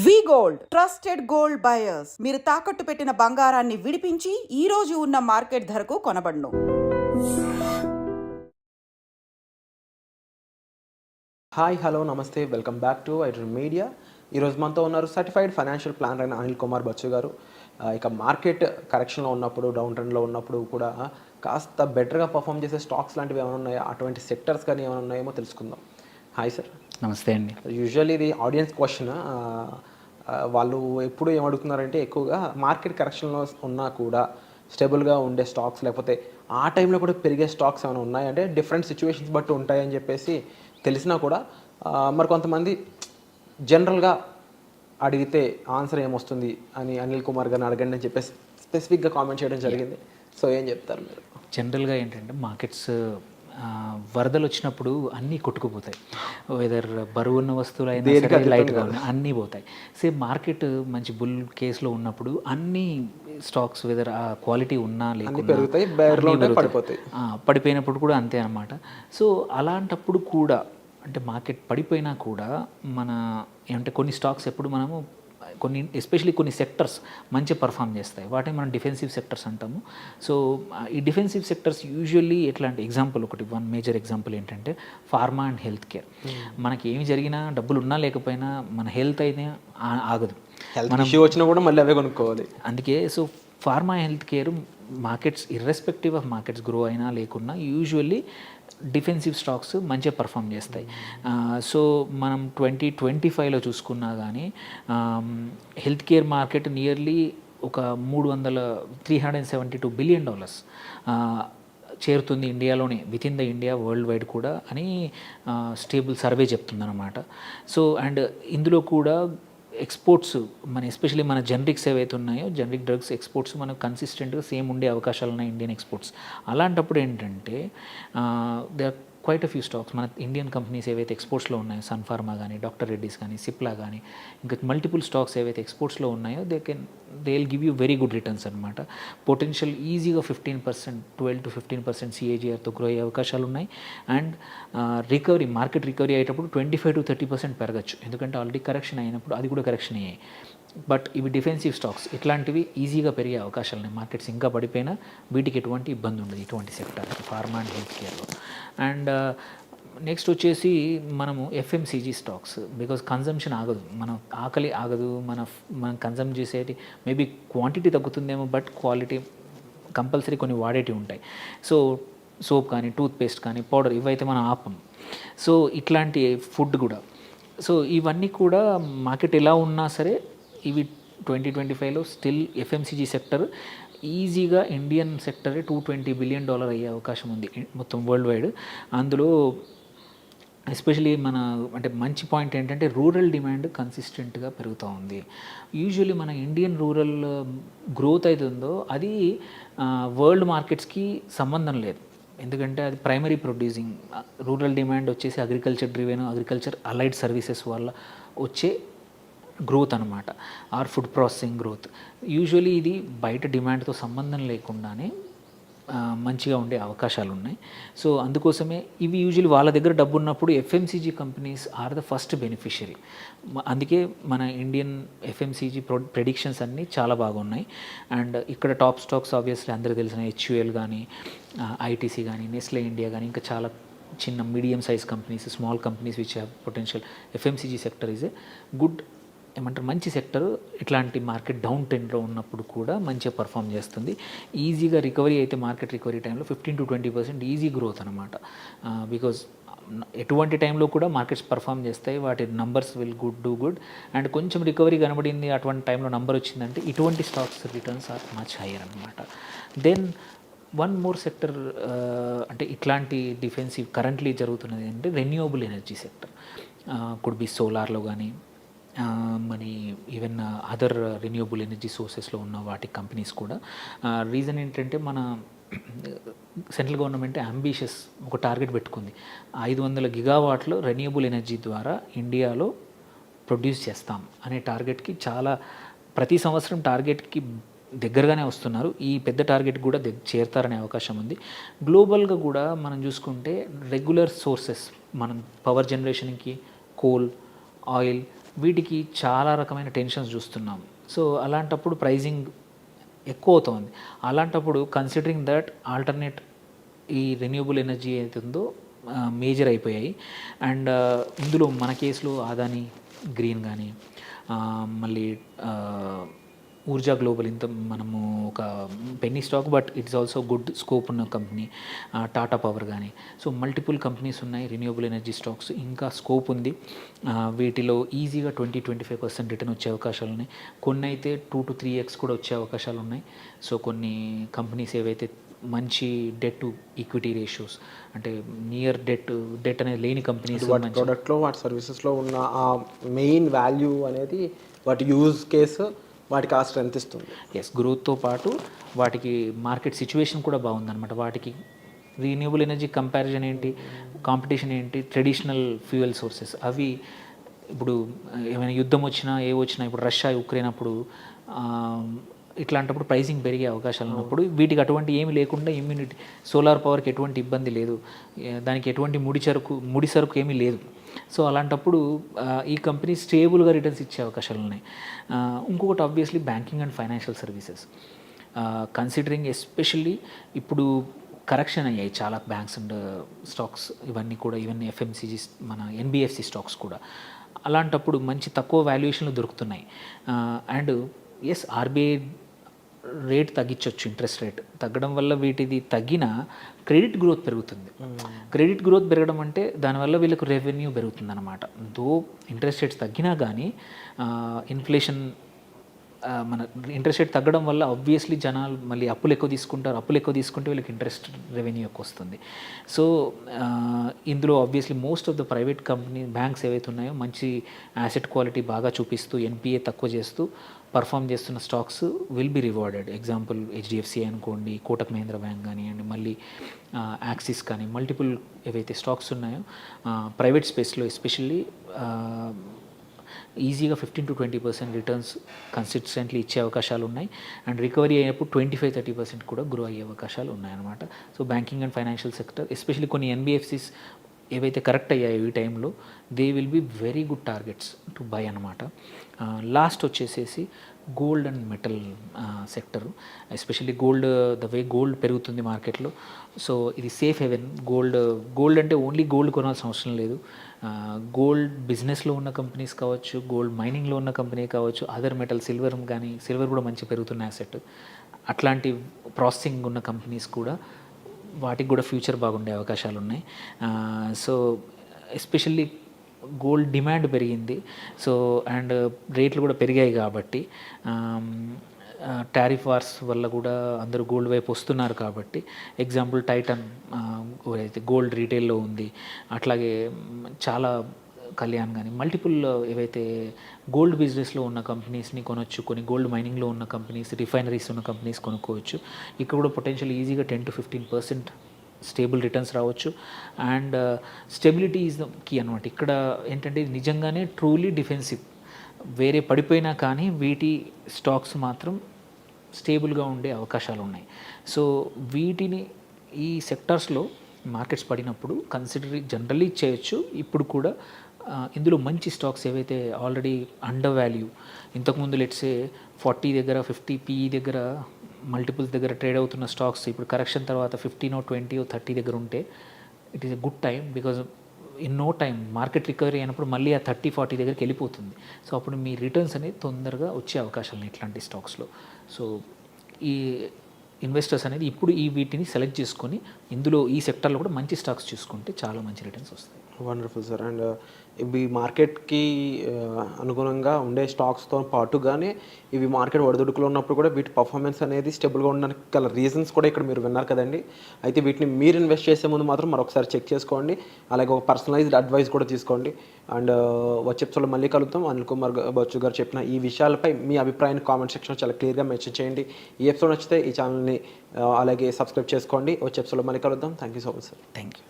వి gold trusted gold buyers. మీరు తాకట్టు పెట్టిన బంగారాన్ని విడిపించి ఈ రోజు ఉన్న మార్కెట్ ధరకు కొనబడును. హాయ్ హలో నమస్తే, welcome back to iDream media. ఈరోజు మనతో ఉన్నారు సర్టిఫైడ్ ఫైనాన్షియల్ ప్లానర్ అయిన అనిల్ కుమార్ బచ్చు గారు. ఇక మార్కెట్ కరెక్షన్లో ఉన్నప్పుడు, డౌన్ ట్రెండ్లో ఉన్నప్పుడు కూడా కాస్త బెటర్గా పర్ఫామ్ చేసే స్టాక్స్ లాంటివి ఏమైనా ఉన్నాయా, అటువంటి సెక్టర్స్ కానీ ఏమైనా ఉన్నాయేమో తెలుసుకుందాం. Hi sir. నమస్తే అండి. యూజువల్లీ ఇది ఆడియన్స్ క్వశ్చన్. వాళ్ళు ఎప్పుడు ఏమడుగుతున్నారంటే, ఎక్కువగా మార్కెట్ కరెక్షన్లో ఉన్నా కూడా స్టేబుల్గా ఉండే స్టాక్స్, లేకపోతే ఆ టైంలో కూడా పెరిగే స్టాక్స్ ఏమైనా ఉన్నాయంటే డిఫరెంట్ సిచ్యువేషన్స్ బట్టి ఉంటాయని చెప్పేసి తెలిసినా కూడా మరి కొంతమంది జనరల్గా అడిగితే ఆన్సర్ ఏమొస్తుంది అని అనిల్ కుమార్ గారిని అడగండి అని చెప్పేసి స్పెసిఫిక్గా కామెంట్ చేయడం జరిగింది. సో ఏం చెప్తారు మీరు? జనరల్గా ఏంటంటే మార్కెట్స్ వరదలు వచ్చినప్పుడు అన్నీ కొట్టుకుపోతాయి. వెదర్ బరువు ఉన్న వస్తువులు అయినా సరే, లైట్గా ఉన్న అన్నీ పోతాయి. సేమ్ మార్కెట్ మంచి బుల్ కేసులో ఉన్నప్పుడు అన్ని స్టాక్స్ వెదర్ ఆ క్వాలిటీ ఉన్నా లేకుండా పడిపోయినప్పుడు కూడా అంతే అన్నమాట. సో అలాంటప్పుడు కూడా అంటే మార్కెట్ పడిపోయినా కూడా మన ఏమంటే కొన్ని స్టాక్స్ ఎప్పుడు మనము కొన్ని ఎస్పెషలీ కొన్ని సెక్టర్స్ మంచి పర్ఫామ్ చేస్తాయి. వాటిని మనం డిఫెన్సివ్ సెక్టర్స్ అంటాము. సో ఈ డిఫెన్సివ్ సెక్టర్స్ యూజువల్లీ ఎట్లాంటి ఎగ్జాంపుల్, వన్ మేజర్ ఎగ్జాంపుల్ ఏంటంటే ఫార్మా అండ్ హెల్త్ కేర్. మనకి ఏమి జరిగినా, డబ్బులు ఉన్నా లేకపోయినా మన హెల్త్ అయితే ఆగదు. మనం వచ్చినా కూడా మళ్ళీ అవే కొనుక్కోవాలి. అందుకే so pharma health care markets irrespective of markets grow అయినా లేకున్నా యూజువల్లీ డిఫెన్సివ్ స్టాక్స్ మంచిగా పర్ఫామ్ చేస్తాయి. సో మనం 2025లో చూసుకున్నా కానీ హెల్త్ కేర్ మార్కెట్ నియర్లీ ఒక $372 బిలియన్ చేరుతుంది ఇండియాలోనే, with in the India, world wide కూడా అని స్టేబుల్ సర్వే చెప్తుందన్నమాట. సో అండ్ ఇందులో కూడా ఎక్స్పోర్ట్స్ మన ఎస్పెషలీ మన జనరిక్స్ ఏవైతే ఉన్నాయో, జనరిక్ డ్రగ్స్ ఎక్స్పోర్ట్స్ మనకు కన్సిస్టెంట్గా సేమ్ ఉండే అవకాశాలు ఉన్నాయి ఇండియన్ ఎక్స్పోర్ట్స్. అలాంటప్పుడు ఏంటంటే they are quite a few stocks మన ఇండియన్ కంపెనీస్ ఏవైతే ఎక్స్పోర్ట్స్లో ఉన్నాయో, సన్ ఫార్మా కానీ, డాక్టర్ రెడ్డీస్ కానీ, సిప్లా కానీ, ఇంకా మల్టిపుల్ స్టాక్స్ ఏవైతే ఎక్స్పోర్ట్స్లో ఉన్నాయో they will give you very good returns అనమాట. పొటెన్షియల్ ఈజీగా 15%, 12 to 15% CAGRతో గ్రో అయ్యే అవకాశాలు ఉన్నాయి. అండ్ రికవరీ, మార్కెట్ రికవరీ అయ్యేటప్పుడు 25 to 30% పెరగచ్చు. ఎందుకంటే ఆల్రెడీ కరెక్షన్ అయినప్పుడు అది కూడా కరెక్షన్ అయ్యాయి. బట్ ఇవి డిఫెన్సివ్ స్టాక్స్, ఇట్లాంటివి ఈజీగా పెరిగే అవకాశాలు ఉన్నాయి. మార్కెట్స్ ఇంకా పడిపోయినా వీటికి ఎటువంటి ఇబ్బంది ఉండదు ఇటువంటి సెక్టర్, ఫార్మా అండ్ హెల్త్ కేర్లో. అండ్ నెక్స్ట్ వచ్చేసి మనము FMCG స్టాక్స్, బికాజ్ కన్జంప్షన్ ఆగదు, మన ఆకలి ఆగదు, మనం కన్జంప్ చేసేది మేబీ క్వాంటిటీ తగ్గుతుందేమో బట్ క్వాలిటీ కంపల్సరీ కొన్ని వాడేటివి ఉంటాయి. సో సోప్ కానీ, టూత్పేస్ట్ కానీ, పౌడర్, ఇవైతే మనం ఆపం. సో ఇట్లాంటి ఫుడ్ కూడా. సో ఇవన్నీ కూడా మార్కెట్ ఎలా ఉన్నా సరే ఇవి 2025లో స్టిల్ FMCG సెక్టర్ ఈజీగా ఇండియన్ సెక్టరే $220 బిలియన్ అయ్యే అవకాశం ఉంది మొత్తం వరల్డ్ వైడ్. అందులో ఎస్పెషలీ మన అంటే మంచి పాయింట్ ఏంటంటే రూరల్ డిమాండ్ కన్సిస్టెంట్గా పెరుగుతూ ఉంది. యూజువల్లీ మన ఇండియన్ రూరల్ గ్రోత్ అవుతుందో అది వరల్డ్ మార్కెట్స్కి సంబంధం లేదు. ఎందుకంటే అది ప్రైమరీ ప్రొడ్యూసింగ్, రూరల్ డిమాండ్ వచ్చేసి agriculture driven, agriculture allied services వల్ల వచ్చే గ్రోత్ అనమాట, or food processing growth. Usually ఇది బయట డిమాండ్తో సంబంధం లేకుండానే మంచిగా ఉండే అవకాశాలు ఉన్నాయి. సో అందుకోసమే ఇవి యూజువల్లీ వాళ్ళ దగ్గర డబ్బు ఉన్నప్పుడు FMCG companies are the first beneficiary. అందుకే మన ఇండియన్ FMCG ప్రెడిక్షన్స్ అన్నీ చాలా బాగున్నాయి. అండ్ ఇక్కడ టాప్ స్టాక్స్ ఆబ్వియస్లీ అందరికీ తెలిసిన HUL కానీ, ITC కానీ, నెస్లే ఇండియా కానీ, ఇంకా చాలా చిన్న medium size companies, small companies which have potential. FMCG sector is a good, ఏమంటారు, మంచి సెక్టర్. ఇట్లాంటి మార్కెట్ డౌన్ ట్రెండ్లో ఉన్నప్పుడు కూడా మంచిగా పర్ఫామ్ చేస్తుంది. ఈజీగా రికవరీ అయితే మార్కెట్ రికవరీ టైంలో 15 to 20% ఈజీ గ్రోత్ అనమాట. బికాజ్ ఎటువంటి టైంలో కూడా మార్కెట్స్ పర్ఫామ్ చేస్తాయి, వాటి numbers will do good. And కొంచెం రికవరీ కనబడింది, అటువంటి టైంలో నంబర్ వచ్చిందంటే ఇటువంటి stocks returns are much higher అనమాట. దెన్ వన్ మోర్ సెక్టర్ అంటే ఇట్లాంటి డిఫెన్సివ్ కరెంట్లీ జరుగుతున్నది అంటే renewable energy sector. Could be సోలార్లో కానీ, మరి ఈవెన్ అదర్ రెన్యూవబుల్ ఎనర్జీ సోర్సెస్లో ఉన్న వాటి కంపెనీస్ కూడా. రీజన్ ఏంటంటే మన సెంట్రల్ గవర్నమెంట్ అంబిషియస్ ఒక టార్గెట్ పెట్టుకుంది, 500 గిగావాట్లు రెన్యూవబుల్ ఎనర్జీ ద్వారా ఇండియాలో ప్రొడ్యూస్ చేస్తాం అనే టార్గెట్కి చాలా ప్రతి సంవత్సరం టార్గెట్కి దగ్గరగానే వస్తున్నారు. ఈ పెద్ద టార్గెట్ కూడా చేరుతారనే అవకాశం ఉంది. గ్లోబల్గా కూడా మనం చూసుకుంటే రెగ్యులర్ సోర్సెస్, మనం పవర్ జనరేషన్కి కోల్, ఆయిల్, వీటికి చాలా రకమైన టెన్షన్స్ చూస్తున్నాం. సో అలాంటప్పుడు ప్రైజింగ్ ఎక్కువ అవుతుంది. అలాంటప్పుడు కన్సిడరింగ్ దట్ ఆల్టర్నేట్ ఈ రెన్యూబుల్ ఎనర్జీ ఏదైతే ఉందో మేజర్ అయిపోయాయి. అండ్ ఇందులో మన కేసులో అదాని గ్రీన్ కానీ మళ్ళీ ఊర్జా గ్లోబల్ ఇంత మనము ఒక penny stock, but it's also good scope ఉన్న కంపెనీ. టాటా పవర్ కానీ, సో మల్టిపుల్ కంపెనీస్ ఉన్నాయి రిన్యూవబుల్ ఎనర్జీ స్టాక్స్, ఇంకా స్కోప్ ఉంది. వీటిలో ఈజీగా 20-25% రిటర్న్ వచ్చే అవకాశాలు ఉన్నాయి. కొన్ని అయితే 2 to 3x కూడా వచ్చే అవకాశాలు ఉన్నాయి. సో కొన్ని కంపెనీస్ ఏవైతే మంచి డెట్ టు ఈక్విటీ రేషియోస్, అంటే నియర్ డెట్ అనేది లేని కంపెనీస్, వాటి ప్రోడక్ట్లో వాటి సర్వీసెస్లో ఉన్న ఆ మెయిన్ వాల్యూ అనేది వాటి యూజ్ కేసు వాటికి ఆ స్ట్రెంత్ ఇస్తుంది. ఎస్, గ్రోత్తో పాటు వాటికి మార్కెట్ సిచ్యువేషన్ కూడా బాగుందన్నమాట. వాటికి రీన్యూబుల్ ఎనర్జీ కంపారిజన్ ఏంటి, కాంపిటీషన్ ఏంటి, ట్రెడిషనల్ ఫ్యూయల్ సోర్సెస్ అవి ఇప్పుడు ఏమైనా యుద్ధం వచ్చినా ఇప్పుడు రష్యా యుక్రెయిన్ అప్పుడు ఇట్లాంటప్పుడు ప్రైసింగ్ పెరిగే అవకాశాలు ఉన్నప్పుడు వీటికి అటువంటి ఏమి లేకుండా ఇమ్యూనిటీ, సోలార్ పవర్కి ఎటువంటి ఇబ్బంది లేదు, దానికి ఎటువంటి ముడి సరుకు ఏమీ లేదు. సో అలాంటప్పుడు ఈ కంపెనీ స్టేబుల్గా రిటర్న్స్ ఇచ్చే అవకాశాలు ఉన్నాయి. ఇంకొకటి obviously banking and financial services, considering especially ఇప్పుడు కరెక్షన్ అయ్యాయి చాలా బ్యాంక్స్ అండ్ స్టాక్స్ ఇవన్నీ కూడా, ఈవెన్ ఎఫ్ఎంసీజీ మన ఎన్బిఎఫ్సి స్టాక్స్ కూడా. అలాంటప్పుడు మంచి తక్కువ వాల్యుయేషన్లు దొరుకుతున్నాయి. అండ్ ఎస్, ఆర్బీఐ రేట్ తగ్గించవచ్చు, ఇంట్రెస్ట్ రేట్ తగ్గడం వల్ల వీటిది తగ్గిన క్రెడిట్ గ్రోత్ పెరుగుతుంది. క్రెడిట్ గ్రోత్ పెరగడం అంటే దానివల్ల వీళ్ళకు రెవెన్యూ పెరుగుతుంది అనమాట. దో ఇంట్రెస్ట్ రేట్స్ తగ్గినా కానీ ఇన్ఫ్లేషన్, మన ఇంట్రెస్ట్ రేట్ తగ్గడం వల్ల ఆబ్వియస్లీ జనాలు మళ్ళీ అప్పులు ఎక్కువ తీసుకుంటారు. అప్పులు ఎక్కువ తీసుకుంటే వీళ్ళకి ఇంట్రెస్ట్ రెవెన్యూ ఎక్కువ వస్తుంది. సో ఇందులో obviously most of the private company banks ఏవైతే ఉన్నాయో మంచి యాసెట్ క్వాలిటీ బాగా చూపిస్తూ ఎన్పిఏ తక్కువ చేస్తూ పర్ఫామ్ చేస్తున్న stocks will be rewarded. Example HDFC అనుకోండి, కోటక్ మహీంద్రా బ్యాంక్ కానివ్వండి, మళ్ళీ యాక్సిస్ కానీ, మల్టిపుల్ ఏవైతే స్టాక్స్ ఉన్నాయో ప్రైవేట్ స్పేస్లో ఎస్పెషల్లీ ఈజీగా 15-20% రిటర్న్స్ కన్సిస్టెంట్లీ ఇచ్చే అవకాశాలు ఉన్నాయి. అండ్ రికవరీ అయినప్పుడు 25-30% కూడా గ్రో అయ్యే అవకాశాలు ఉన్నాయన్నమాట. So banking and financial sector, especially కొన్ని ఎన్బిఎఫ్సిస్ ఏవైతే కరెక్ట్ అయ్యాయో ఈ టైంలో, they will be very good targets to buy అనమాట. లాస్ట్ వచ్చేసేసి gold and metal sector, especially the way gold పెరుగుతుంది మార్కెట్లో. సో ఇది సేఫ్ హెవెన్. గోల్డ్ అంటే ఓన్లీ గోల్డ్ కొనాల్సిన అవసరం లేదు. గోల్డ్ బిజినెస్లో ఉన్న కంపెనీస్ కావచ్చు, గోల్డ్ మైనింగ్లో ఉన్న కంపెనీ కావచ్చు, అదర్ మెటల్, సిల్వర్ కూడా మంచి పెరుగుతున్న యాసెట్. అట్లాంటి ప్రాసెసింగ్ ఉన్న కంపెనీస్ కూడా, వాటికి కూడా ఫ్యూచర్ బాగుండే అవకాశాలు ఉన్నాయి. సో ఎస్పెషల్లీ గోల్డ్ డిమాండ్ పెరిగింది. సో అండ్ రేట్లు కూడా పెరిగాయి కాబట్టి, టారిఫ్ వార్స్ వల్ల కూడా అందరూ గోల్డ్ వైపు వస్తున్నారు కాబట్టి, ఎగ్జాంపుల్ టైటన్ అయితే గోల్డ్ రీటైల్లో ఉంది. అట్లాగే చాలా కళ్యాణ్ కానీ మల్టిపుల్ ఏవైతే గోల్డ్ బిజినెస్లో ఉన్న కంపెనీస్ని కొనవచ్చు, కొన్ని గోల్డ్ మైనింగ్లో ఉన్న కంపెనీస్, రిఫైనరీస్ ఉన్న కంపెనీస్ కొనుక్కోవచ్చు. ఇక్కడ కూడా పొటెన్షియల్ ఈజీగా 10-15% స్టేబుల్ రిటర్న్స్ రావచ్చు. And stability is the key అనమాట. ఇక్కడ ఏంటంటే నిజంగానే ట్రూలీ డిఫెన్సివ్, వేరే పడిపోయినా కానీ వీటి స్టాక్స్ మాత్రం స్టేబుల్గా ఉండే అవకాశాలు ఉన్నాయి. సో వీటిని ఈ సెక్టార్స్లో మార్కెట్స్ పడినప్పుడు జనరల్లీ చేయొచ్చు. ఇప్పుడు కూడా ఇందులో మంచి స్టాక్స్ ఏవైతే ఆల్రెడీ అండర్ వాల్యూ, ఇంతకుముందు లెట్సే 40 దగ్గర 50 PE దగ్గర మల్టిపుల్స్ దగ్గర ట్రేడ్ అవుతున్న స్టాక్స్ ఇప్పుడు కరెక్షన్ తర్వాత 15 or 20 or 30 దగ్గర ఉంటే it is a good time. Because in no time market recovery అయినప్పుడు మళ్ళీ ఆ 30-40 దగ్గరికి వెళ్ళిపోతుంది. సో అప్పుడు మీ రిటర్న్స్ అనేది తొందరగా వచ్చే అవకాశాలు ఉన్నాయి ఇట్లాంటి స్టాక్స్లో. సో ఈ ఇన్వెస్టర్స్ అనేది ఇప్పుడు వీటిని సెలెక్ట్ చేసుకొని ఇందులో ఈ సెక్టర్లో కూడా మంచి స్టాక్స్ చూసుకుంటే చాలా మంచి రిటర్న్స్ వస్తాయి. Wonderful sir. అండ్ ఇవి మార్కెట్కి అనుగుణంగా ఉండే స్టాక్స్తో పాటుగానే ఇవి మార్కెట్ ఒడిదుడుకులో ఉన్నప్పుడు కూడా వీటి పర్ఫార్మెన్స్ అనేది స్టేబుల్గా ఉండడానికి గల రీజన్స్ కూడా ఇక్కడ మీరు విన్నారు కదండి. అయితే వీటిని మీరు ఇన్వెస్ట్ చేసే ముందు మాత్రం మరొకసారి చెక్ చేసుకోండి. అలాగే ఒక పర్సనలైజ్డ్ అడ్వైస్ కూడా తీసుకోండి. అండ్ వచ్చే ఎపిసోడ్లో మళ్ళీ కలుద్దాం. అనిల్ కుమార్ బచ్చు గారు చెప్పిన ఈ విషయాలపై మీ అభిప్రాయాన్ని కామెంట్ సెక్షన్లో చాలా క్లియర్గా మెన్షన్ చేయండి. ఈ ఎపిసోడ్ నచ్చితే ఈ ఛానల్ని అలాగే సబ్స్క్రైబ్ చేసుకోండి. వచ్చే ఎపిసోడ్లో మళ్ళీ కలుద్దాం. Thank you so much sir. Thank you.